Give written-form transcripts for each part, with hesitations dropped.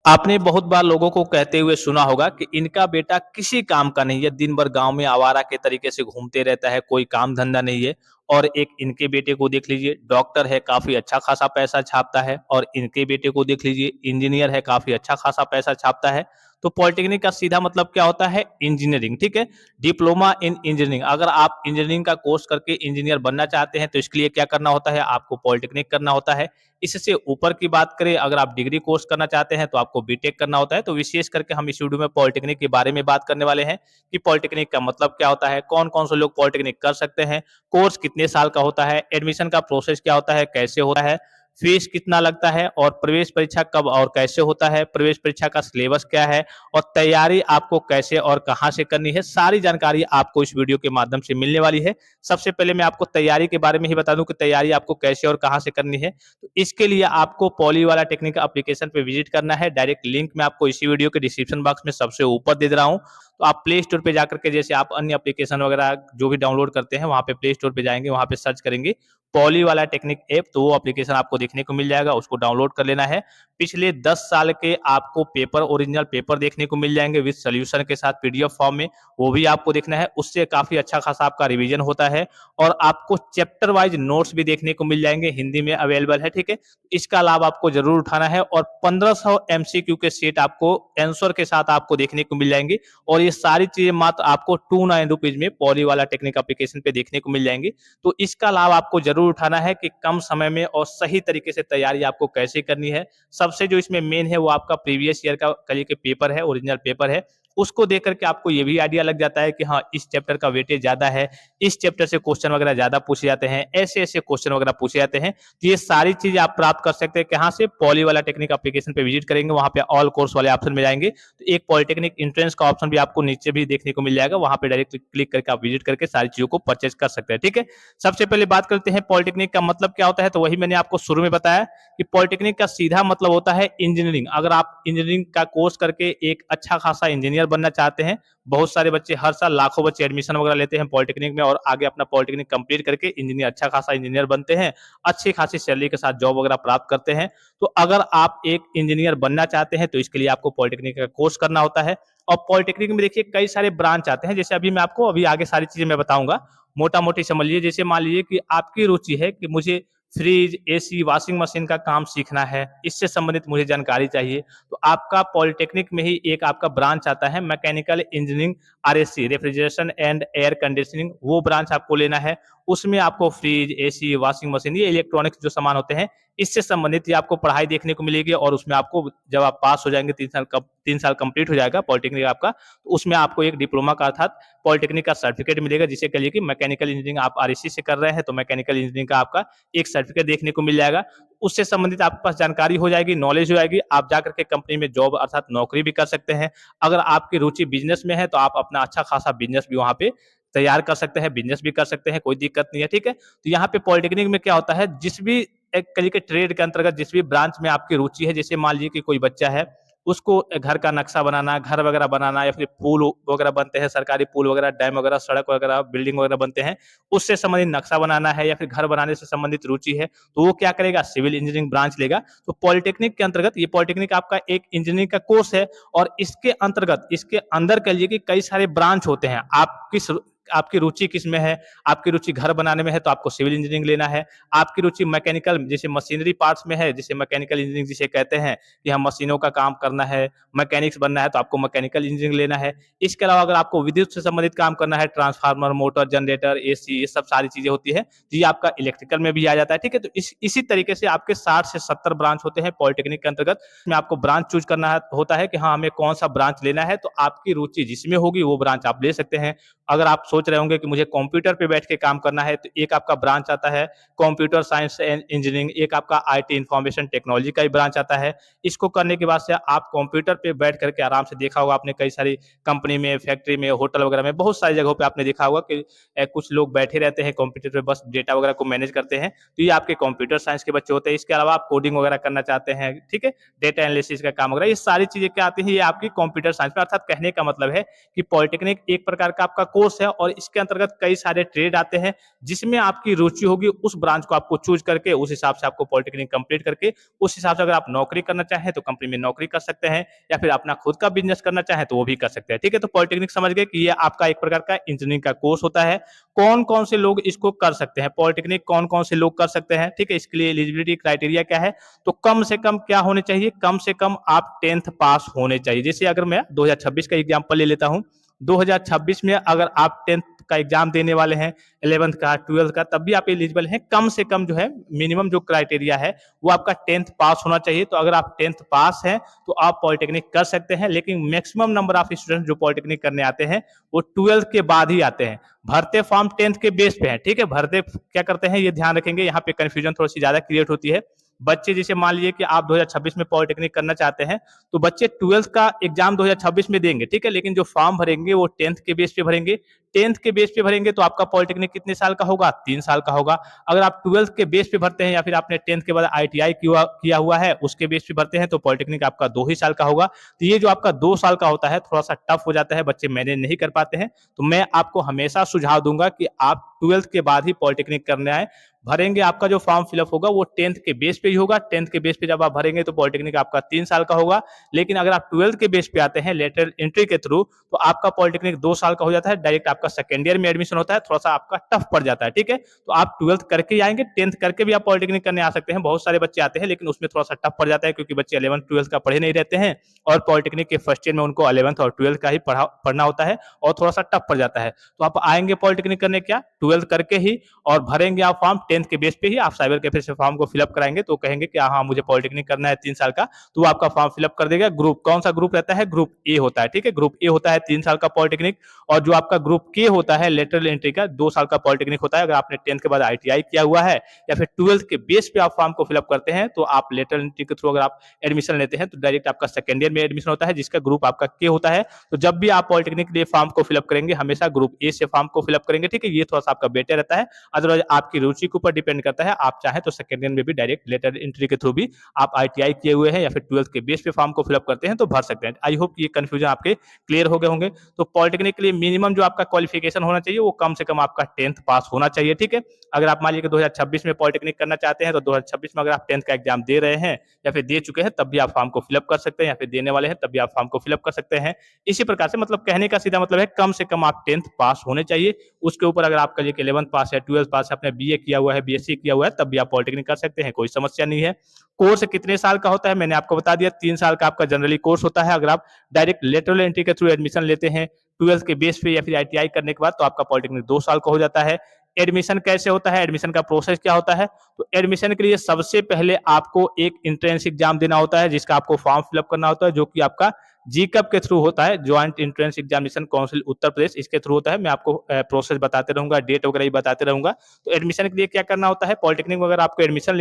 आपने बहुत बार लोगों को कहते हुए सुना होगा कि इनका बेटा किसी काम का नहीं है, दिन भर गाँव में आवारा के तरीके से घूमते रहता है, कोई काम-धंधा नहीं है। और एक इनके बेटे को देख लीजिए, डॉक्टर है, काफ़ी अच्छा खासा पैसा छापता है और इनके बेटे को देख लीजिए, इंजीनियर है, काफ़ी अच्छा खासा पैसा छापता है। तो पॉलिटेक्निक का सीधा मतलब क्या होता है? इंजीनियरिंग, ठीक है? Diploma in engineering. अगर आप इंजीनियरिंग का कोर्स करके इंजीनियर बनना चाहते हैं, तो इसके लिए क्या करना होता है? आपको पॉलिटेक्निक करना होता है। इससे ऊपर की बात करें, अगर आप डिग्री कोर्स करना चाहते हैं तो आपको बीटेक करना होता है। तो विशेष करके हम इस वीडियो में पॉलिटेक्निक के बारे में बात करने वाले हैं कि पॉलिटेक्निक का मतलब क्या होता है, कौन-कौन से लोग पॉलिटेक्निक कर सकते हैं, कोर्स कितने साल का होता है, एडमिशन का प्रोसेस क्या होता है, कैसे होता है, फीस कितना लगता है और प्रवेश परीक्षा कब और कैसे होता है, प्रवेश परीक्षा का सिलेबस क्या है और तैयारी आपको कैसे और कहाँ से करनी है, सारी जानकारी आपको इस वीडियो के माध्यम से मिलने वाली है। सबसे पहले मैं आपको तैयारी के बारे में ही बता दूं कि तैयारी आपको कैसे और कहाँ से करनी है। तो इसके लिए आपको पॉली वाला टेक्निक एप्लीकेशन पे विजिट करना है। डायरेक्ट लिंक मैं आपको इसी वीडियो के डिस्क्रिप्शन बॉक्स में सबसे ऊपर दे रहा हूँ। तो आप प्ले स्टोर पे जाकर के, जैसे आप अन्य एप्लीकेशन वगैरह जो भी डाउनलोड करते हैं, वहाँ पे प्ले स्टोर पे जाएंगे, वहाँ पे सर्च करेंगे पॉली वाला टेक्निक ऐप, तो वो एप्लीकेशन आपको देखने को मिल जाएगा, उसको डाउनलोड कर लेना है। पिछले 10 साल के आपको पेपर, ओरिजिनल पेपर देखने को मिल जाएंगे विद सॉल्यूशन के साथ पीडीएफ फॉर्म में, वो भी आपको देखना है। उससे काफी अच्छा खासा आपका रिवीजन होता है और आपको चैप्टर वाइज नोट्स भी देखने को मिल जाएंगे, हिंदी में अवेलेबल है, ठीक है। इसका लाभ आपको जरूर उठाना है और 1500 एमसीक्यू के सेट आपको आंसर के साथ आपको देखने को मिल जाएंगे और ये सारी चीजें मात्र आपको 29 रुपीज में पॉली वाला टेक्निक एप्लीकेशन पे देखने को मिल जाएंगी। तो इसका लाभ आपको जरूर उठाना है कि कम समय में और सही तरीके से तैयारी आपको कैसे करनी है। सबसे जो इसमें मेन है वो आपका प्रीवियस ईयर का कल के पेपर है, ओरिजिनल पेपर है। उसको देख करके आपको ये भी आइडिया लग जाता है कि हाँ, इस चैप्टर का वेटेज ज्यादा है, इस चैप्टर से क्वेश्चन वगैरह ज्यादा पूछे जाते हैं, ऐसे ऐसे क्वेश्चन वगैरह पूछे जाते हैं। तो ये सारी चीजें आप प्राप्त कर सकते हैं कहाँ से? पॉली वाला टेक्निक एप्लीकेशन पे विजिट करेंगे, वहां पे ऑल कोर्स वाले ऑप्शन में जाएंगे तो एक पॉलिटेक्निक एंट्रेंस का ऑप्शन भी आपको नीचे भी देखने को मिल जाएगा, वहां पे डायरेक्ट क्लिक करके आप विजिट करके सारी चीजों को परचेज कर सकते हैं, ठीक है। सबसे पहले बात करते हैं पॉलिटेक्निक का मतलब क्या होता है। तो वही मैंने आपको शुरू में बताया कि पॉलिटेक्निक का सीधा मतलब होता है इंजीनियरिंग। अगर आप इंजीनियरिंग का कोर्स करके एक अच्छा खासा इंजीनियर बनना चाहते हैं, बहुत सारे बच्चे हर साल लाखों बच्चे एडमिशन वगैरह लेते हैं पॉलिटेक्निक में और आगे अपना पॉलिटेक्निक कंप्लीट करके इंजीनियर, अच्छा खासा इंजीनियर बनते हैं, अच्छी खासी सैलरी के साथ जॉब वगैरह प्राप्त करते हैं। तो अगर आप एक इंजीनियर बनना चाहते हैं तो इसके लिए आपको पॉलिटेक्निक का कोर्स करना होता है। और पॉलिटेक्निक में देखिए कई सारे ब्रांच आते हैं, जैसे अभी मैं आपको अभी आगे सारी चीजें मैं बताऊंगा, मोटा मोटी समझ लीजिए। जैसे मान लीजिए कि आपकी रुचि है कि मुझे फ्रिज, एसी, वॉशिंग मशीन का काम सीखना है, इससे संबंधित मुझे जानकारी चाहिए, तो आपका पॉलिटेक्निक में ही एक आपका ब्रांच आता है mechanical engineering, RSC, refrigeration and air conditioning, वो ब्रांच आपको लेना है। उसमें आपको फ्रिज, एसी, वॉशिंग मशीन, ये इलेक्ट्रॉनिक्स जो सामान होते हैं, इससे संबंधित ही आपको पढ़ाई देखने को मिलेगी और उसमें आपको जब आप पास हो जाएंगे, 3 साल कंप्लीट हो जाएगा पॉलिटेक्निक आपका, तो उसमें आपको एक डिप्लोमा का अर्थात पॉलिटेक्निक का सर्टिफिकेट मिलेगा, जिसे कहिए कि मैकेनिकल इंजीनियरिंग आप आरएससी से कर रहे हैं तो मैकेनिकल इंजीनियरिंग का आपका एक सर्टिफिकेट देखने को मिल जाएगा। उससे संबंधित आपके पास जानकारी हो जाएगी, नॉलेज हो जाएगी, आप जाकर के कंपनी में जॉब अर्थात नौकरी भी कर सकते हैं। अगर आपकी रुचि बिजनेस में है तो आप अपना अच्छा खासा बिजनेस भी वहां पे तैयार कर सकते हैं, बिजनेस भी कर सकते हैं, कोई दिक्कत नहीं है, ठीक है। तो यहाँ पे पॉलिटेक्निक में क्या होता है, जिस भी एक कहिए कि ट्रेड के अंतर्गत जिस भी ब्रांच में आपकी रुचि है, जैसे मान लीजिए कि कोई बच्चा है, उसको घर का नक्शा बनाना, घर वगैरह बनाना या फिर पुल वगैरह बनते हैं, सरकारी पुल वगैरह, डैम वगैरह, सड़क वगैरह, बिल्डिंग वगैरह बनते हैं, उससे संबंधित नक्शा बनाना है या फिर घर बनाने से संबंधित रुचि है, तो वो क्या करेगा? सिविल इंजीनियरिंग ब्रांच लेगा। तो पॉलिटेक्निक के अंतर्गत, ये पॉलिटेक्निक आपका एक इंजीनियरिंग का कोर्स है और इसके अंतर्गत, इसके अंदर कह लीजिए कि कई सारे ब्रांच होते हैं। आप किस, आपकी रुचि किस में है? आपकी रुचि घर बनाने में है तो आपको सिविल इंजीनियरिंग लेना है। आपकी रुचि मैकेनिकल, जैसे मशीनरी पार्ट्स में है, जैसे मैकेनिकल इंजीनियरिंग जिसे कहते हैं कि हम मशीनों का काम करना है, मैकेनिक्स बनना है, तो आपको मैकेनिकल इंजीनियरिंग लेना है। इसके अलावा अगर आपको विद्युत से संबंधित काम करना है, ट्रांसफार्मर, मोटर, जनरेटर, एसी, ये सब सारी चीजें होती है, तो ये आपका इलेक्ट्रिकल में भी आ जाता है, ठीक है। तो इसी तरीके से आपके 60 से 70 ब्रांच होते हैं पॉलिटेक्निक के अंतर्गत। में आपको ब्रांच चूज करना होता है कि हाँ, हमें कौन सा ब्रांच लेना है, तो आपकी रुचि जिसमें होगी वो ब्रांच आप ले सकते हैं। अगर आप सोच रहे होंगे कि मुझे कंप्यूटर पे बैठ के काम करना है, तो एक आपका ब्रांच आता है कंप्यूटर साइंस एंड इंजीनियरिंग, एक आपका आईटी इंफॉर्मेशन टेक्नोलॉजी का ही ब्रांच आता है। इसको करने के बाद से आप कंप्यूटर पे बैठ करके आराम से, देखा होगा आपने कई सारी कंपनी में, फैक्ट्री में, होटल वगैरह में, बहुत सारी जगहों पे आपने देखा होगा कि कुछ लोग बैठे रहते हैं कंप्यूटर पे, बस डेटा वगैरह को मैनेज करते हैं, तो ये आपके कंप्यूटर साइंस के बच्चे होते हैं। इसके अलावा आप कोडिंग वगैरह करना चाहते हैं, ठीक है, डेटा एनालिसिस का काम वगैरह, ये सारी चीजें क्या आती हैं, ये आपकी कंप्यूटर साइंस में। अर्थात कहने का मतलब है कि पॉलिटेक्निक एक प्रकार का आपका कोर्स है और और इसके अंतर्गत कई सारे ट्रेड आते हैं, जिसमें आपकी रुचि होगी उस ब्रांच को आपको चूज करके उस हिसाब से आपको पॉलिटेक्निक कंप्लीट करके उस हिसाब से अगर आप नौकरी करना चाहें तो कंपनी में नौकरी कर सकते हैं, या फिर अपना खुद का बिजनेस करना चाहें तो वो भी कर सकते हैं। ठीक है, तो पॉलिटेक्निक समझ गए कि ये आपका एक प्रकार का इंजीनियरिंग का कोर्स होता है। कौन कौन से लोग इसको कर सकते हैं, पॉलिटेक्निक कौन कौन से लोग कर सकते हैं? ठीक है, इसके लिए एलिजिबिलिटी क्राइटेरिया क्या है? तो कम से कम क्या होने चाहिए? कम से कम आप 10th पास होने चाहिए। जैसे अगर मैं 2026 का एग्जांपल ले लेता हूं, 2026 में अगर आप 10th का एग्जाम देने वाले हैं, 11th का, 12th का, तब भी आप एलिजिबल हैं। कम से कम जो है मिनिमम जो क्राइटेरिया है वो आपका 10th पास होना चाहिए। तो अगर आप 10th पास हैं तो आप पॉलिटेक्निक कर सकते हैं, लेकिन मैक्सिमम नंबर ऑफ स्टूडेंट जो पॉलिटेक्निक करने आते हैं वो 12th के बाद ही आते हैं। भरते फॉर्म 10th के बेस पे है। ठीक है, भरते क्या करते हैं ये ध्यान रखेंगे, यहाँ पे कंफ्यूजन थोड़ी सी ज्यादा क्रिएट होती है। बच्चे जैसे मान लीजिए कि आप 2026 में पॉलिटेक्निक करना चाहते हैं, तो बच्चे 12th का एग्जाम 2026 में देंगे। ठीक है, लेकिन जो फॉर्म भरेंगे वो 10th के बेस पे भरेंगे। 10th के बेस पे भरेंगे तो आपका पॉलिटेक्निक कितने साल का होगा? 3 साल का होगा। अगर आप 12th के बेस पे भरते हैं या फिर आपने 10th के बाद ITI किया हुआ है उसके बेस पे भरते हैं तो पॉलिटेक्निक आपका 2 ही साल का होगा। तो ये जो आपका 2 साल का होता है थोड़ा सा टफ हो जाता है, बच्चे मैनेज नहीं कर पाते हैं। तो मैं आपको हमेशा सुझाव दूंगा कि आप 12th के बाद ही पॉलिटेक्निक करने आए। भरेंगे, आपका जो फॉर्म फिलअप होगा वो 10th के बेस पे ही होगा। 10th के बेस पे जब आप भरेंगे तो पॉलिटेक्निक आपका 3 साल का होगा। लेकिन अगर आप 12th के बेस पे आते हैं लेटरल एंट्री के थ्रू तो आपका पॉलिटेक्निक 2 साल का हो जाता है। डायरेक्ट आपका सेकेंड ईयर में एडमिशन होता है, थोड़ा सा आपका टफ पड़ जाता है। ठीक है, तो आप 12th करके ही आएंगे, 10th करके भी आप पॉलिटेक्निक करने आ सकते हैं। बहुत सारे बच्चे आते हैं लेकिन उसमें थोड़ा सा टफ पड़ जाता है क्योंकि बच्चे 11th 12th का पढ़े नहीं रहते हैं और पॉलिटेक्निक के फर्स्ट ईयर में उनको 11th और 12th का ही पढ़ना होता है और थोड़ा सा टफ पड़ जाता है। तो आप आएंगे पॉलिटेक्निक करने क्या 12th करके ही, और भरेंगे आप फॉर्म 10th के बेस पे ही। आप साइबर कैफे से फॉर्म को फिलअप कराएंगे तो कहेंगे कि हाँ मुझे पॉलिटेक्निक करना है 3 साल का, तो आपका फॉर्म फिलअप कर देगा। ग्रुप कौन सा ग्रुप रहता है? ग्रुप ए होता है। ठीक है, ग्रुप ए होता है 3 साल का पॉलिटेक्निक, और जो आपका ग्रुप के होता है लेटरल एंट्री का 2 साल का पॉलिटेक्निक होता है। अगर आपने 10th के बाद ITI किया हुआ है या फिर 12th के बेस पे आप फॉर्म को फिलअप करते हैं तो आप लेटरल एंट्री के थ्रू अगर आप एडमिशन लेते हैं तो डायरेक्ट आपका सेकेंड ईयर में एडमिशन होता है, जिसका ग्रुप आपका के होता है। तो जब भी आप पॉलिटेक्निक के लिए फॉर्म को फिलअप करेंगे हमेशा ग्रुप ए से फॉर्म को फिलअप करेंगे। ठीक है, ये थोड़ा सा आपका बेटर रहता है। अदरवाइज आपकी रुचि के ऊपर डिपेंड करता है, आप चाहे तो सेकेंड ईयर में भी डायरेक्ट लेटर एंट्री के थ्रू भी आप ITI किए हुए हैं या फिर 12th के बेस पे फॉर्म को फिलअप करते हैं तो भर सकते हैं। आई होप ये कंफ्यूजन आपके क्लियर हो गए होंगे। तो पॉलिटेक्निक के लिए मिनिमम जो आपका क्वालिफिकेशन होना चाहिए वो कम से कम आपका 10th पास होना चाहिए। ठीक है, अगर आप मान लीजिए कि 2026 में पॉलिटेक्निक करना चाहते हैं तो 2026 में अगर आप 10th का एग्जाम दे रहे हैं या फिर दे चुके हैं तब भी आप फॉर्म को फिलअप कर सकते हैं, या फिर देने वाले हैं तब भी आप फॉर्म को फिलअप कर सकते हैं। इसी प्रकार से मतलब कहने का सीधा मतलब है कम से कम आप 10th पास होने चाहिए। उसके ऊपर अगर आपका 11th पास है, 12th पास है, आपने BA किया हुआ है, BSc किया हुआ है, तब भी आप पॉलिटेक्निक कर सकते हैं, कोई समस्या नहीं है। कोर्स कितने साल का होता है मैंने आपको बता दिया, 3 साल का आपका जनरली कोर्स होता है। अगर आप डायरेक्ट लेटरल एंट्री के थ्रू एडमिशन लेते हैं 12th के बेस पे या फिर ITI करने के बाद तो आपका पॉलिटेक्निक 2 साल का हो जाता है। एडमिशन कैसे होता है, एडमिशन का प्रोसेस क्या होता है? तो एडमिशन के लिए सबसे पहले आपको एक एंट्रेंस एग्जाम देना होता है जिसका आपको फॉर्म फिलअप करना होता है, जो कि आपका GCAP के थ्रू होता है, joint entrance examination council Uttar Pradesh, इसके थ्रू होता है। मैं आपको प्रोसेस बताते रहूंगा, डेट वगैरह ही बताते रहूंगा। तो एडमिशन के लिए क्या करना होता है, पॉलिटेक्निक वगैरह आपको एडमिशन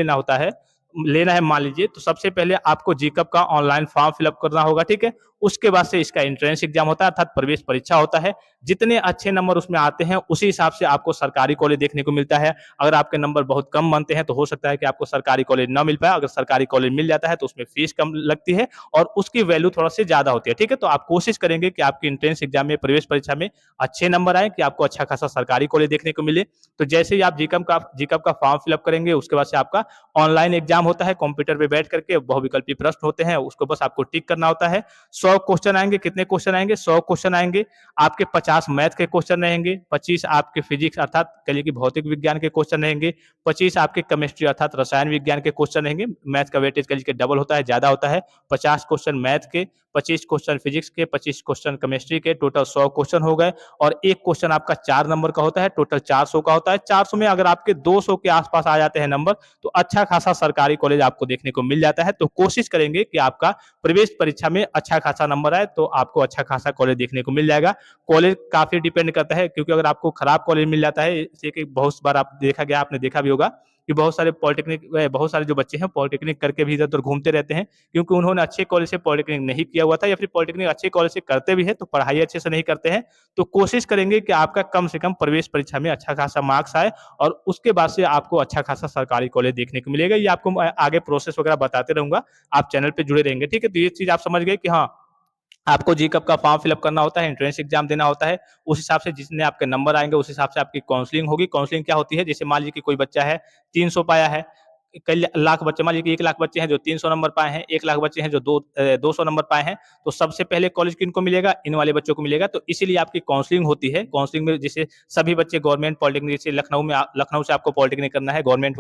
लेना है मान लीजिए, तो सबसे पहले आपको GCAP का ऑनलाइन फॉर्म फिलअप करना होगा। ठीक है, उसके बाद से इसका एंट्रेंस एग्जाम होता है अर्थात प्रवेश परीक्षा होता है। जितने अच्छे नंबर उसमें आते हैं उसी हिसाब से आपको सरकारी कॉलेज देखने को मिलता है। अगर आपके नंबर बहुत कम बनते हैं तो हो सकता है कि आपको सरकारी कॉलेज ना मिल पाए। अगर सरकारी कॉलेज मिल जाता है तो उसमें फीस कम लगती है और उसकी वैल्यू थोड़ा सी ज्यादा होती है। ठीक है, तो आप कोशिश करेंगे कि आपकी एंट्रेंस एग्जाम में, प्रवेश परीक्षा में अच्छे नंबर आए, कि आपको अच्छा खासा सरकारी कॉलेज देखने को मिले। तो जैसे ही आप GCAP का फॉर्म फिलअप करेंगे उसके बाद से आपका ऑनलाइन एग्जाम होता है, कंप्यूटर पे बैठ करके बहुविकल्पी प्रश्न होते हैं, उसको बस आपको टिक करना होता है। 100 क्वेश्चन आएंगे। कितने क्वेश्चन आएंगे? 100 क्वेश्चन आएंगे। आपके 50 मैथ के क्वेश्चन रहेंगे, 25 आपके फिजिक्स अर्थात कहिए कि भौतिक विज्ञान के क्वेश्चन रहेंगे, 25 आपके केमिस्ट्री अर्थात रसायन विज्ञान के क्वेश्चन रहेंगे। मैथ का वेटेज कहिए कि डबल होता है, ज्यादा होता है। 50 क्वेश्चन मैथ के, 25 क्वेश्चन फिजिक्स के, 25 क्वेश्चन केमिस्ट्री के, टोटल 100 क्वेश्चन हो गए। और एक क्वेश्चन आपका 4 नंबर का होता है, टोटल 400 का होता है। 400 में अगर आपके 200 के आसपास आ जाते हैं नंबर तो अच्छा खासा सरकारी कॉलेज आपको देखने को मिल जाता है। तो कोशिश करेंगे कि आपका प्रवेश परीक्षा में अच्छा खासा नंबर आए तो आपको अच्छा खासा कॉलेज देखने को मिल जाएगा। कॉलेज काफी डिपेंड करता है, क्योंकि अगर आपको खराब कॉलेज मिल जाता है, जैसे कि बहुत बार आप देखा गया, आपने देखा भी होगा कि बहुत सारे जो बच्चे हैं पॉलिटेक्निक करके भी इधर उधर घूमते रहते हैं, क्योंकि उन्होंने अच्छे कॉलेज से पॉलिटेक्निक नहीं किया हुआ था, या फिर पॉलिटेक्निक अच्छे कॉलेज से करते भी है तो पढ़ाई अच्छे से नहीं करते हैं। तो कोशिश करेंगे कि आपका कम से कम प्रवेश परीक्षा में अच्छा खासा मार्क्स आए और उसके बाद से आपको अच्छा खासा सरकारी कॉलेज देखने को मिलेगा। ये आपको आगे प्रोसेस वगैरह बताते रहूंगा, आप चैनल पे जुड़े रहेंगे। ठीक है, तो ये चीज आप समझ गए कि हाँ आपको जीकअप का फॉर्म फिलअप करना होता है, एंट्रेंस एग्जाम देना होता है। उस हिसाब से जितने आपके नंबर आएँगे, उस हिसाब से आपकी काउंसलिंग होगी। काउंसलिंग क्या होती है? जैसे मान लीजिए कि कोई बच्चा है 300 पाया है, कई लाख बच्चे, मान लीजिए कि 1 लाख बच्चे हैं जो 300 नंबर पाए हैं, 1 लाख बच्चे हैं जो 200 नंबर पाए हैं, तो सबसे पहले कॉलेज किनको मिलेगा? इन वाले बच्चों को मिलेगा। तो इसीलिए आपकी काउंसलिंग होती है। काउंसलिंग में जैसे सभी बच्चे गवर्नमेंट पॉलिटेक्निक, जैसे लखनऊ से आपको पॉलिटेक्निक करना है, गवर्नमेंट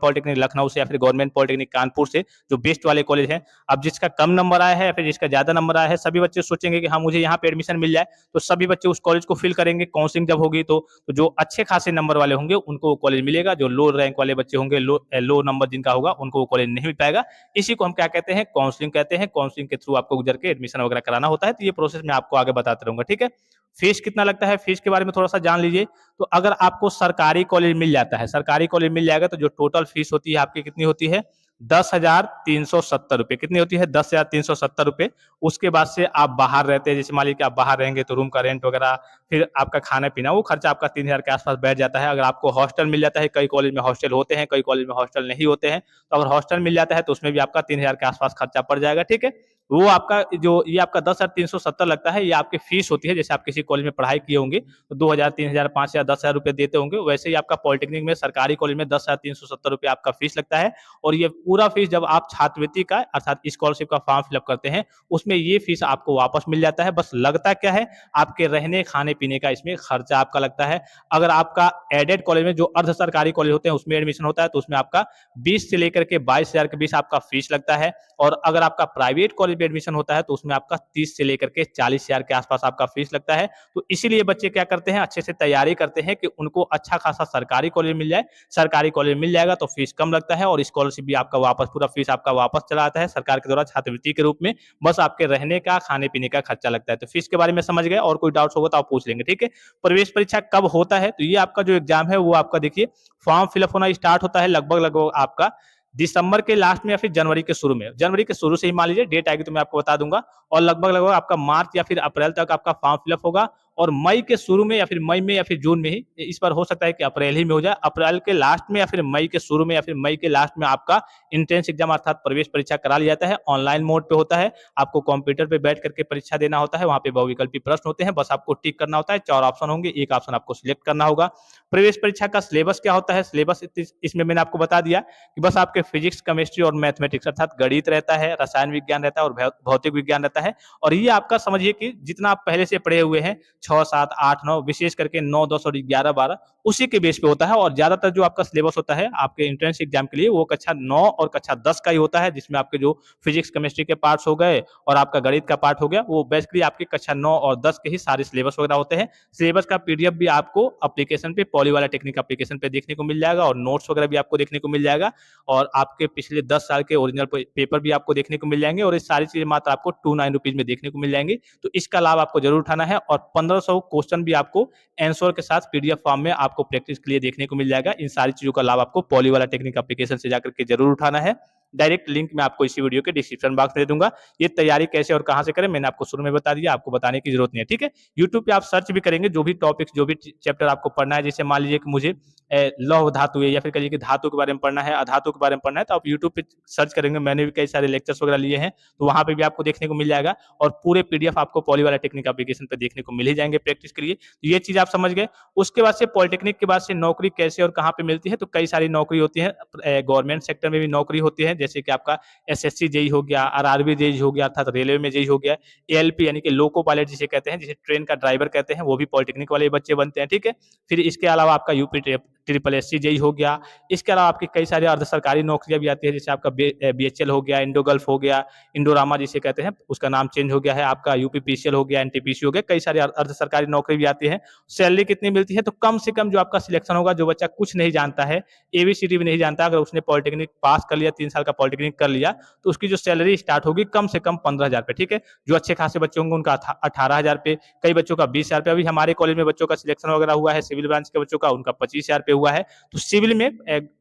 पॉलिटेक्निक लखनऊ से या फिर गवर्नमेंट पॉलिटेक्निक कानपुर से, जो बेस्ट वाले कॉलेज हैं। अब जिसका कम नंबर आया है या फिर जिसका ज़्यादा नंबर आया है, सभी बच्चे सोचेंगे कि हाँ, मुझे यहाँ पे एडमिशन मिल जाए, तो सभी बच्चे उस कॉलेज को फिल करेंगे। काउंसलिंग जब होगी तो जो अच्छे खासे नंबर वाले होंगे उनको वो कॉलेज मिलेगा, जो लो रैंक वाले बच्चे होंगे, लो नंबर जिनका होगा, उनको वो कॉलेज नहीं मिल पाएगा। इसी को हम क्या कहते हैं? काउंसलिंग कहते हैं। काउंसलिंग के थ्रू आपको गुजर के एडमिशन वगैरह कराना होता है। तो ये प्रोसेस मैं आपको आगे बताते रहूंगा, ठीक है। फीस कितना लगता है, फीस के बारे में थोड़ा सा जान लीजिए। तो अगर आपको सरकारी कॉलेज मिल जाता है, सरकारी कॉलेज मिल जाएगा, तो जो टोटल फीस होती है आपकी कितनी होती है? 10,370 रुपए। कितनी होती है? 10,370 रुपए। उसके बाद से आप बाहर रहते हैं, जैसे मान लीजिए कि आप बाहर रहेंगे तो रूम का रेंट वगैरह, फिर आपका खाना पीना, वो खर्चा आपका 3,000 के आसपास बैठ जाता है। अगर आपको हॉस्टल मिल जाता है, कई कॉलेज में हॉस्टल होते हैं, कई कॉलेज में हॉस्टल नहीं होते हैं, तो अगर हॉस्टल मिल जाता है तो उसमें भी आपका 3,000 के आसपास खर्चा पड़ जाएगा, ठीक है। वो आपका जो ये आपका 10,370 लगता है, ये आपकी फीस होती है। जैसे आप किसी कॉलेज में पढ़ाई किए होंगे तो 2,000, 3,000, 5,000, 10,000 रुपए देते होंगे, वैसे ही आपका पॉलिटेक्निक में, सरकारी कॉलेज में 10,370 रुपए आपका फीस लगता है। और ये पूरा फीस जब आप छात्रवृत्ति का अर्थात स्कॉलरशिप का फॉर्म फिलअप करते हैं, उसमें ये फीस आपको वापस मिल जाता है। बस लगता क्या है? आपके रहने खाने पीने का इसमें खर्चा आपका लगता है। अगर आपका एडेड कॉलेज में, जो अर्ध सरकारी कॉलेज होते हैं, उसमें एडमिशन होता है, तो उसमें आपका 20 से लेकर के 22,000 के बीच आपका फीस लगता है। और अगर आपका प्राइवेट कॉलेज में एडमिशन होता है, तो उसमें आपका 30 से लेकर के 40,000 के आसपास आपका फीस लगता है। तो इसीलिए बच्चे क्या करते हैं? अच्छे से तैयारी करते हैं कि उनको अच्छा खासा सरकारी कॉलेज मिल जाए। सरकारी कॉलेज मिल जाएगा तो फीस कम लगता है और स्कॉलरशिप भी आपका वापस, पूरा फीस आपका वापस चला आता है सरकार के द्वारा छात्रवृत्ति के रूप में। बस आपके रहने का, खाने पीने का खर्चा लगता है। तो फीस के बारे में समझ गए, और कोई डाउट्स होगा तो आप पूछ लेंगे, ठीक है। प्रवेश परीक्षा कब होता है? तो ये आपका जो एग्जाम है वो आपका देखिए, फॉर्म फिलअप होना स्टार्ट होता है लगभग लगभग आपका दिसंबर के लास्ट में या फिर जनवरी के शुरू में। जनवरी के शुरू से ही मान लीजिए, डेट आएगी तो मैं आपको बता दूंगा। और लगभग लगभग आपका मार्च या फिर अप्रैल तक आपका फॉर्म फिलअप होगा। और मई के शुरू में या फिर मई में या फिर जून में ही, इस बार हो सकता है कि अप्रैल ही में हो जाए, अप्रैल के लास्ट में या फिर मई के शुरू में या फिर मई के लास्ट में आपका एंट्रेंस एग्जाम अर्थात प्रवेश परीक्षा करा लिया जाता है। ऑनलाइन मोड पे होता है, आपको कंप्यूटर पे बैठ करके परीक्षा देना होता है। वहां पे बहुविकल्पी प्रश्न होते हैं, बस आपको टिक करना होता है। 4 ऑप्शन होंगे, एक ऑप्शन आपको सिलेक्ट करना होगा। प्रवेश परीक्षा का सिलेबस क्या होता है? सिलेबस इसमें मैंने आपको बता दिया कि बस आपके फिजिक्स, केमिस्ट्री और मैथमेटिक्स अर्थात गणित रहता है, रसायन विज्ञान रहता है और भौतिक विज्ञान रहता है। और ये आपका समझिए कि जितना आप पहले से पढ़े हुए हैं, 6, 7, 8, 9, विशेष करके 9, 10 और 11, 12, उसी के बेस पे होता है। और ज्यादातर जो आपका सिलेबस होता है आपके एंट्रेंस एग्जाम के लिए, वो कक्षा 9 और कक्षा 10 का ही होता है, जिसमें आपके जो फिजिक्स, केमिस्ट्री के पार्ट्स हो गए और आपका गणित का पार्ट हो गया, वो बेसिकली आपके कक्षा 9 और 10 के ही सारे सिलेबस वगैरह होते हैं। सिलेबस का पीडीएफ भी आपको एप्लीकेशन पे, पॉली वाला टेक्निक एप्लीकेशन पे देखने को मिल जाएगा, और नोट्स वगैरह भी आपको देखने को मिल जाएगा। और आपके पिछले 10 साल के ओरिजिनल पेपर भी आपको देखने को मिल जाएंगे। और ये सारी चीजें मात्र आपको 29 रुपीज में देखने को मिल जाएंगी। तो इसका लाभ आपको जरूर उठाना है। और 1500 क्वेश्चन भी आपको आंसर के साथ पीडीएफ फॉर्म में आपको प्रैक्टिस के लिए देखने को मिल जाएगा। इन सारी चीजों का लाभ आपको पॉली वाला टेक्निक एप्लीकेशन से जाकर के जरूर उठाना है। डायरेक्ट लिंक मैं आपको इसी वीडियो के डिस्क्रिप्शन बॉक्स में दे दूंगा। ये तैयारी कैसे और कहां से करें मैंने आपको शुरू में बता दिया, आपको बताने की जरूरत नहीं है, ठीक है। यूट्यूब पे आप सर्च भी करेंगे, जो भी टॉपिक्स, जो भी चैप्टर आपको पढ़ना है, जैसे मान लीजिए कि मुझे लौह धातु है, या फिर कहिए कि धातु के बारे में पढ़ना है, अधातु के बारे में पढ़ना है, तो आप यूट्यूब पे सर्च करेंगे। मैंने भी कई सारे लेक्चर्स वगैरह लिए हैं, तो वहां पे भी आपको देखने को मिल जाएगा। और पूरे पीडीएफ आपको पॉली वाला टेक्निक एप्लीकेशन पे देखने को मिल ही जाएंगे प्रैक्टिस के लिए। तो ये चीज आप समझ गए। उसके बाद से पॉलिटेक्निक के बाद से नौकरी कैसे और कहाँ पे मिलती है? तो कई सारी नौकरी होती है, गवर्नमेंट सेक्टर में भी नौकरी होती है, जैसे कि आपका एसएससी जेई हो गया, आरआरबी जेई हो गया अर्थात रेलवे में जेई हो गया, एएलपी यानी कि लोको पायलट जिसे कहते हैं, जिसे ट्रेन का ड्राइवर कहते हैं, वो भी पॉलिटेक्निक वाले बच्चे बनते हैं, ठीक है। फिर इसके अलावा आपका UP triple S C JE हो गया। इसके अलावा आपकी कई सारी अर्ध सरकारी नौकरियां भी आती है, जैसे आपका बीएचएल हो गया, इंडोगल्फ हो गया, इंडोरामा जिसे कहते हैं, उसका नाम चेंज हो गया है, आपका यूपीपीसीएल हो गया, एनटीपीसी हो गया, कई सारी अर्ध सरकारी नौकरी भी आती है। सैलरी कितनी मिलती है? तो कम से कम जो आपका सिलेक्शन होगा, जो बच्चा कुछ नहीं जानता है, एबीसीडी भी नहीं जानता, अगर उसने पॉलिटेक्निक पास कर लिया, 3 साल का पॉलिटेक्निक कर लिया, तो उसकी जो सैलरी स्टार्ट होगी कम से कम 15,000 पे, ठीक है। जो अच्छे खासे बच्चे होंगे उनका 18,000 पे, कई बच्चों का 20,000 पे। अभी हमारे कॉलेज में बच्चों का सिलेक्शन वगैरह हुआ है, सिविल ब्रांच के बच्चों का, उनका 25,000 पे हुआ है। तो सिविल में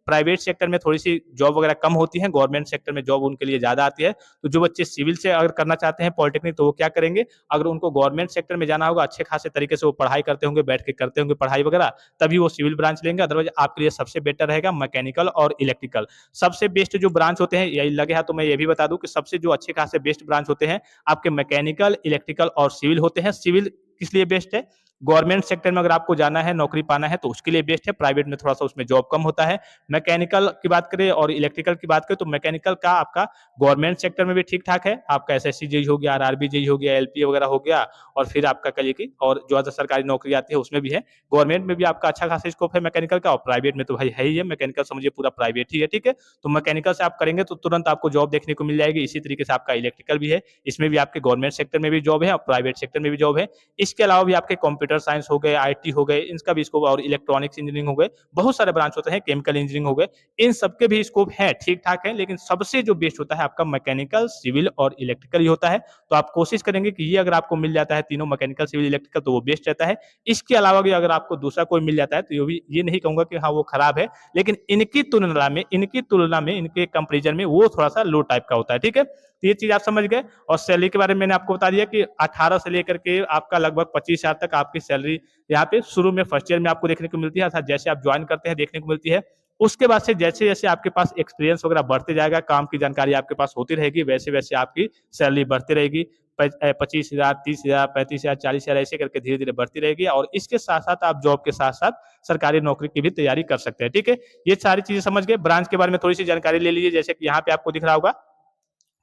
प्राइवेट सेक्टर में थोड़ी-सी जॉब वगैरह कम होती है, गवर्नमेंट सेक्टर में जॉब उनके लिए ज़्यादा आती है। तो जो बच्चे सिविल से अगर करना चाहते हैं पॉलिटेक्निक तो वो क्या करेंगे, अगर उनको गवर्नमेंट सेक्टर में जाना होगा, अच्छे खासे तरीके से वो पढ़ाई करते होंगे, बैठ के करते होंगे पढ़ाई वगैरह, तभी वो सिविल ब्रांच लेंगे। अदरवाइज़ आपके लिए सबसे बेटर रहेगा मैकेनिकल और इलेक्ट्रिकल। सबसे बेस्ट जो ब्रांच होते हैं, यही लगे हाथ तो मैं ये भी बता दूँ कि सबसे जो अच्छे खासे बेस्ट ब्रांच होते हैं, आपके मैकेनिकल, इलेक्ट्रिकल और सिविल होते हैं। सिविल किस लिए बेस्ट है? गवर्नमेंट सेक्टर में अगर आपको जाना है, नौकरी पाना है तो उसके लिए बेस्ट है, प्राइवेट में थोड़ा-सा उसमें जॉब कम होता है। मैकेनिकल की बात करें और इलेक्ट्रिकल की बात करें तो मैकेनिकल का आपका गवर्नमेंट सेक्टर में भी ठीक-ठाक है। आपका एसएससी जेईई हो गया, आरआरबी जेईई हो गया, एलपीए वगैरह हो गया और फिर आपका कहिए कि और जो अदर सरकारी नौकरी आती है उसमें भी है। गवर्नमेंट में भी आपका अच्छा खासा स्कोप है मैकेनिकल का और प्राइवेट में तो भाई है ही है, मैकेनिकल समझिए पूरा प्राइवेट ही है, ठीक है? तो मैकेनिकल से आप करेंगे तो तुरंत आपको जॉब देखने को मिल जाएगी। इसी तरीके से आपका इलेक्ट्रिकल भी है, इसमें भी आपके गवर्नमेंट सेक्टर में भी जॉब है और प्राइवेट सेक्टर में भी जॉब है। इसके अलावा भी आपके कंप्यूटर साइंस हो गए, आईटी हो गए, इनका भी स्कोप और इलेक्ट्रॉनिक्स इंजीनियरिंग हो गए, बहुत सारे ब्रांच होते हैं, केमिकल इंजीनियरिंग हो गए, इन सबके भी स्कोप है, ठीक-ठाक है, लेकिन सबसे जो बेस्ट होता है आपका मैकेनिकल, सिविल और इलेक्ट्रिकल ही होता है। तो आप कोशिश करेंगे कि ये अगर आपको मिल जाता है तीनों मैकेनिकल, सिविल, इलेक्ट्रिकल तो वो बेस्ट रहता है। इसके अलावा भी अगर आपको दूसरा कोई मिल जाता है तो ये नहीं कहूँगा कि हाँ, वो खराब है, लेकिन इनकी तुलना में, इनके कंपैरिजन में वो थोड़ा-सा लो टाइप का होता है, ठीक है? तो ये चीज़ आप समझ गए और सैलरी के बारे में मैंने आपको बता दिया कि 18 से लेकर के आपका लगभग 25,000 तक आपकी सैलरी यहाँ पे शुरू में फर्स्ट ईयर में आपको देखने को मिलती है, अर्थात जैसे आप ज्वाइन करते हैं देखने को मिलती है। उसके बाद से जैसे-जैसे आपके पास एक्सपीरियंस वगैरह बढ़ते जाएगा, काम की जानकारी आपके पास होती रहेगी, वैसे-वैसे आपकी सैलरी बढ़ती रहेगी। 25,000, 30,000, 35,000, 40,000 ऐसे करके धीरे-धीरे बढ़ती रहेगी और इसके साथ-साथ आप जॉब के साथ-साथ सरकारी नौकरी की भी तैयारी कर सकते हैं, ठीक है? ये सारी चीज़ें समझ गए। ब्रांच के बारे में थोड़ी-सी जानकारी ले लीजिए, जैसे कि यहाँ पे आपको दिख रहा होगा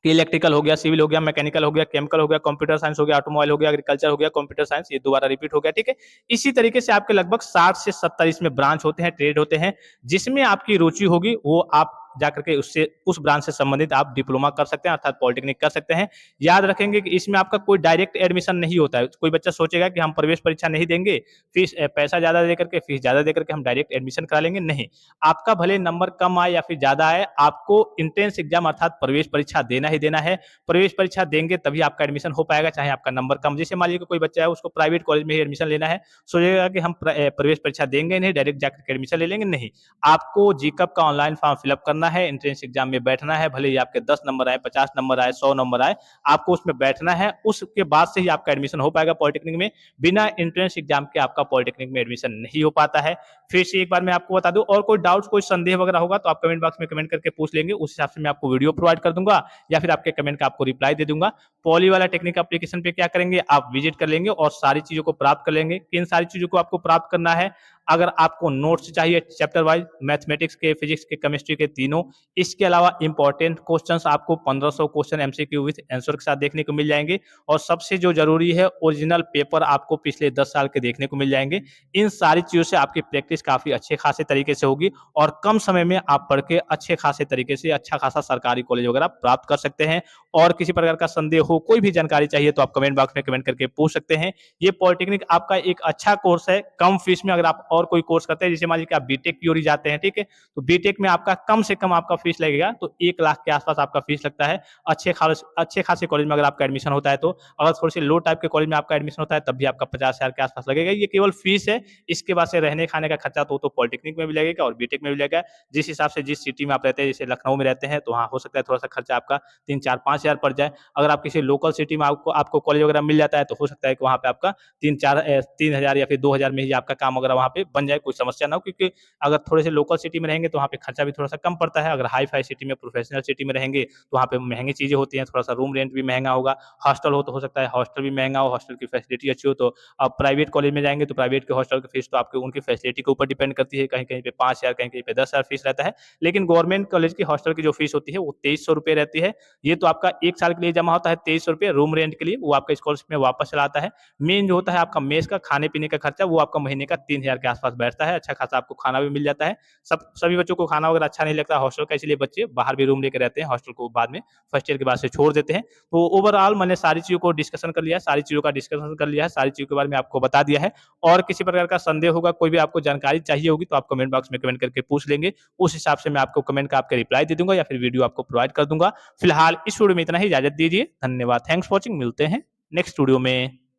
कि इलेक्ट्रिकल हो गया, सिविल हो गया, मैकेनिकल हो गया, केमिकल हो गया, कंप्यूटर साइंस हो गया, ऑटोमोबाइल हो गया, एग्रीकल्चर हो गया, कंप्यूटर साइंस, ये दोबारा रिपीट हो गया, ठीक है? इसी तरीके से आपके लगभग 60 से 70 इसमें ब्रांच होते हैं, ट्रेड होते हैं, जिसमें आपकी रुचि होगी वो आप जाकर के उससे उस ब्रांच से संबंधित आप डिप्लोमा कर सकते हैं अर्थात पॉलिटेक्निक कर सकते हैं। याद रखेंगे कि इसमें आपका कोई डायरेक्ट एडमिशन नहीं होता है। कोई बच्चा सोचेगा कि हम प्रवेश परीक्षा नहीं देंगे, पैसा ज़्यादा देकर के, फीस ज़्यादा देकर के हम डायरेक्ट एडमिशन करा लेंगे, नहीं। आपका भले नंबर कम आए या फिर ज़्यादा आए, आपको एंट्रेंस एग्ज़ाम अर्थात प्रवेश परीक्षा देना ही देना है। प्रवेश परीक्षा देंगे तभी आपका एडमिशन हो पाएगा, चाहे आपका नंबर कम जैसे मान लीजिए कि कोई बच्चा है उसको प्राइवेट कॉलेज में ही एडमिशन लेना है, सोचेगा कि हम प्रवेश परीक्षा देंगे नहीं, डायरेक्ट जाकर के एडमिशन ले लेंगे, नहीं। आपको जीकअप का ऑनलाइन फॉर्म फिलअप करना है, एंट्रेंस एग्जाम में बैठना है, भले ही आपके 10 नंबर आए, 50 नंबर आए, 100 नंबर आए, आपको उसमें बैठना है, उसके बाद से ही आपका एडमिशन हो पाएगा पॉलिटेक्निक में। बिना एंट्रेंस एग्जाम के आपका पॉलिटेक्निक में एडमिशन नहीं हो पाता है। फिर से एक बार मैं आपको बता दूं, और कोई डाउट्स, कोई संदेह वगैरह होगा तो आप कमेंट बॉक्स में कमेंट करके पूछ लेंगे, उस हिसाब से मैं आपको वीडियो प्रोवाइड कर दूंगा या फिर आपके कमेंट का आपको रिप्लाई दे दूंगा। पॉली वाला टेक्निक एप्लीकेशन पे क्या करेंगे, आप विजिट कर लेंगे और सारी चीजों को प्राप्त कर लेंगे। किन सारी चीजों को आपको प्राप्त करना है, अगर आपको नोट्स चाहिए चैप्टर वाइज, मैथमेटिक्स के, फिजिक्स के, केमिस्ट्री के तीनों, इसके अलावा इंपॉर्टेंट क्वेश्चंस आपको 1500 क्वेश्चन एमसीक्यू विद आंसर के साथ देखने को मिल जाएंगे और सबसे जो जरूरी है ओरिजिनल पेपर आपको पिछले 10 साल के देखने को मिल जाएंगे। इन सारी चीजों से आपकी प्रैक्टिस काफी अच्छे खासे तरीके से होगी और कम समय में आप पढ़ के अच्छे खासे तरीके से अच्छा खासा सरकारी कॉलेज वगैरह प्राप्त कर सकते हैं। और किसी प्रकार का संदेह हो, कोई भी जानकारी चाहिए तो आप कमेंट बॉक्स में कमेंट करके पूछ सकते हैं। ये पॉलिटेक्निक आपका एक अच्छा कोर्स है, कम फीस में। अगर आप और कोई कोर्स करते हैं, जैसे मान लीजिए कि आप बीटेक की ओर जाते हैं, ठीक है, तो बीटेक में आपका कम से कम आपका फीस लगेगा तो 1 लाख के आसपास आपका फीस लगता है। अच्छे खासे कॉलेज में अगर आपका एडमिशन होता है तो, अगर थोड़े से लो टाइप के कॉलेज में आपका एडमिशन होता है तब भी आपका 50,000 के आसपास लगेगा। ये केवल फीस है, इसके बाद से रहने खाने का खर्चा तो पॉलिटेक्निक में भी लगेगा और बीटेक में भी लगेगा। जिस हिसाब से जिस सिटी में आप रहते हैं, जैसे लखनऊ में रहते हैं तो वहाँ हो सकता है थोड़ा सा खर्चा आपका 3-4-5,000 पड़ जाए। अगर आप किसी लोकल सिटी में आपको आपको कॉलेज वगैरह मिल जाता है तो हो सकता है कि वहाँ पे आपका 3,000 या फिर 2,000 में ही आपका काम वगैरह वहाँ पे बन जाए, कोई समस्या ना हो। क्योंकि अगर थोड़े से लोकल सिटी में रहेंगे तो वहाँ पे खर्चा भी थोड़ा सा कम पड़ता है। अगर हाई फाई सिटी में, प्रोफेशनल सिटी में रहेंगे तो वहाँ पे महंगी चीजें होती हैं, थोड़ा सा रूम रेंट भी महंगा होगा। हॉस्टल हो तो हो सकता है हॉस्टल भी महंगा हो, हॉस्टल की फैसिलिटी अच्छी हो। तो आप प्राइवेट कॉलेज में जाएंगे तो प्राइवेट के हॉस्टल की फीस तो आपके उनकी फैसिलिटी के ऊपर डिपेंड करती है, कहीं कहीं पे 5,000, कहीं कहीं पे 10,000 फीस रहता है। लेकिन गवर्नमेंट कॉलेज की हॉस्टल की जो फीस होती है वो 2,300 रुपए रहती है। ये तो आपका 1 साल के लिए जमा होता है 2,300 रुपए रूम रेंट के लिए, वो आपका स्कॉलरशिप में वापस चला आता है। मेन जो होता है आपका मेस का खाने पीने का खर्चा, वो आपका महीने का 3,000 के आसपास बैठता है। अच्छा खासा आपको खाना भी मिल जाता है। सभी बच्चों को खाना वगैरह अच्छा नहीं लगता हॉस्टल का, इसलिए बच्चे बाहर भी रूम लेके रहते हैं, हॉस्टल को बाद में फर्स्ट ईयर के बाद से छोड़ देते हैं। तो ओवरऑल मैंने सारी चीज़ों को डिस्कशन कर लिया है, सारी चीज़ों का डिस्कशन कर लिया है, सारी चीज़ों के बारे में आपको बता दिया है। और किसी प्रकार का संदेह होगा, कोई भी आपको जानकारी चाहिए होगी तो आप कमेंट बॉक्स में कमेंट करके पूछ लेंगे। उस हिसाब से मैं आपको कमेंट का आपका रिप्लाई दे दूंगा या फिर वीडियो आपको प्रोवाइड कर दूंगा। फिलहाल इस वीडियो में इतना ही, इजाजत दीजिए। धन्यवाद, थैंक्स फॉर वॉचिंग। मिलते हैं नेक्स्ट वीडियो में।